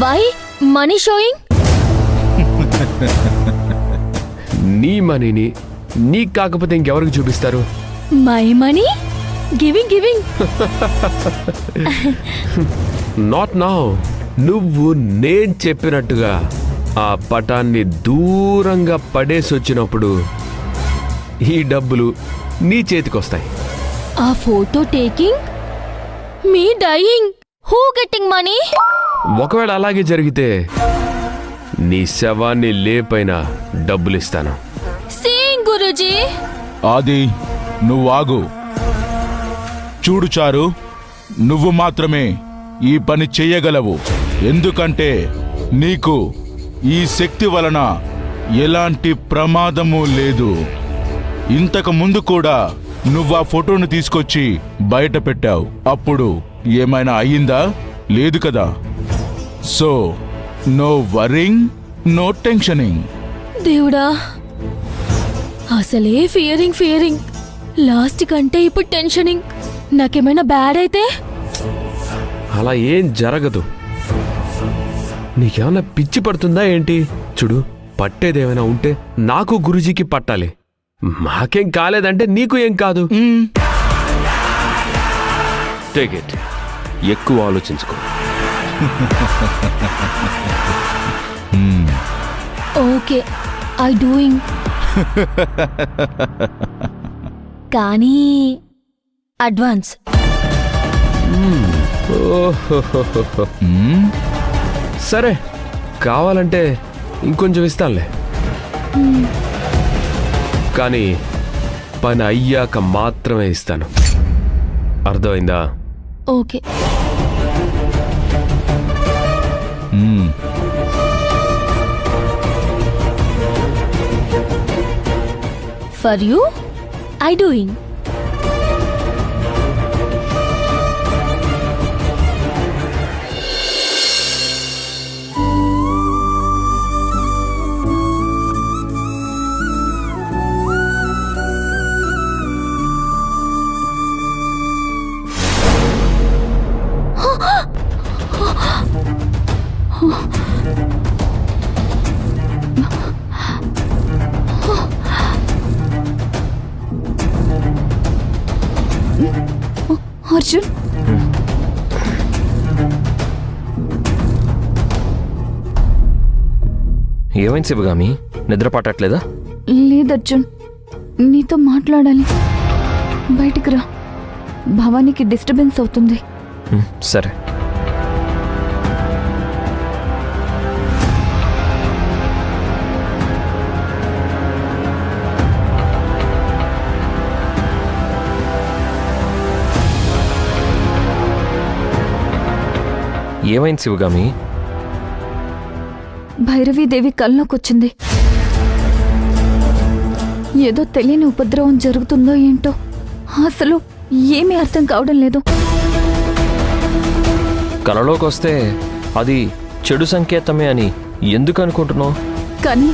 Why money sowing? నీ మనీని నీకు కాకపోతే ఇంకెవరికి చూపిస్తారు? My money giving. Not now. నువ్వు నేను చెప్పినట్టుగా ఆ పటాన్ని దూరంగా పడేసొచ్చినప్పుడు ఈ డబ్బులు నీ చేతికొస్తాయి. ఆ photo taking, me dying, who getting money? ఒకవేళ అలాగే జరిగితే నీ శవాన్ని లేపైనా డబ్బులిస్తాను. సీయింగ్ గురూజీ. ఆది, నువ్వు ఆగు. చూడు చారు, నువ్వు మాత్రమే ఈ పని చెయ్యగలవు. ఎందుకంటే నీకు ఈ శక్తి వలన ఎలాంటి ప్రమాదము లేదు. ఇంతకు ముందు కూడా నువ్వు ఆ ఫోటోను తీసుకొచ్చి బయట పెట్టావు. అప్పుడు ఏమైనా అయ్యిందా? లేదు కదా. So no worrying, no tensioning. దేవుడా, అసలే ఫియరింగ్. లాస్ట్ కంటే ఇప్పుడు టెన్షనింగ్. నాకేమైనా బ్యాడ్ అయితే? అలా ఏం జరగదు. నీకేమైనా పిచ్చి పడుతుందా ఏంటి? చూడు, పట్టేదేమైనా ఉంటే నాకు గురూజీకి పట్టాలి. మాకేం కాలేదంటే నీకు ఏం కాదు. Take it. ఎక్కువ ఆలోచించుకో. Okay, I doing. కానీ అడ్వాన్స్. సరే, కావాలంటే ఇంకొంచెం ఇస్తానులే. కానీ పని అయ్యాక మాత్రమే ఇస్తాను. అర్థమైందా? Okay. For you I doing. Arjun, ఏమైంది శివగామి? నిద్ర పట్టట్లేదా? లేదర్జున్, నీతో మాట్లాడాలి. బయటికి రా. భవానీకి డిస్టర్బెన్స్ అవుతుంది. సరే. ఏమైంది శివగామి? భైరవీదేవి కల్లోకొచ్చింది. ఏదో తెలియని ఉపద్రవం జరుగుతుందో ఏంటో. అసలు ఏమీ అర్థం కావడం లేదు. కలలోకి వస్తే అది చెడు సంకేతమే అని ఎందుకు అనుకుంటున్నావు? కానీ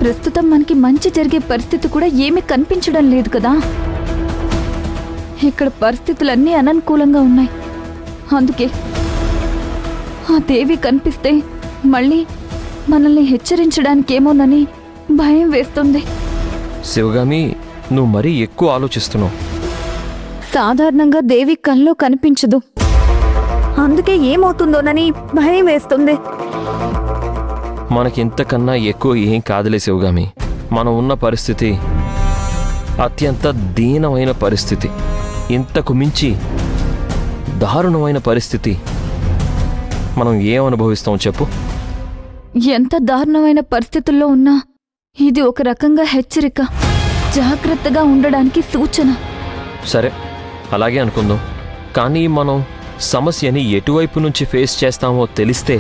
ప్రస్తుతం మనకి మంచి జరిగే పరిస్థితి కూడా ఏమీ కనిపించడం లేదు కదా. ఇక్కడ పరిస్థితులన్నీ అననుకూలంగా ఉన్నాయి. అందుకే ఆ దేవి కనిపిస్తే మళ్ళీ మనల్ని హెచ్చరించడానికేమోనని భయం వేస్తుంది. శివగామి, నువ్వు మరీ ఎక్కువ ఆలోచిస్తున్నావు. సాధారణంగా దేవి కల్లో కనిపించదు. అందుకే ఏమవుతుందోనని భయం వేస్తుంది. మనకింతకన్నా ఎక్కువ ఏం కాదులే శివగామి. మనం ఉన్న పరిస్థితి అత్యంత దీనమైన పరిస్థితి. ఇంతకు మించి దారుణమైన పరిస్థితి మనం ఏం అనుభవిస్తాం చెప్పు? ఎంత దారుణమైన పరిస్థితుల్లో ఉన్నా ఇది ఒక రకంగా హెచ్చరిక, జాగ్రత్తగా ఉండడానికి సూచన. సరే, అలాగే అనుకుందాం. కానీ మనం సమస్యని ఎటువైపు నుంచి ఫేస్ చేస్తామో తెలిస్తే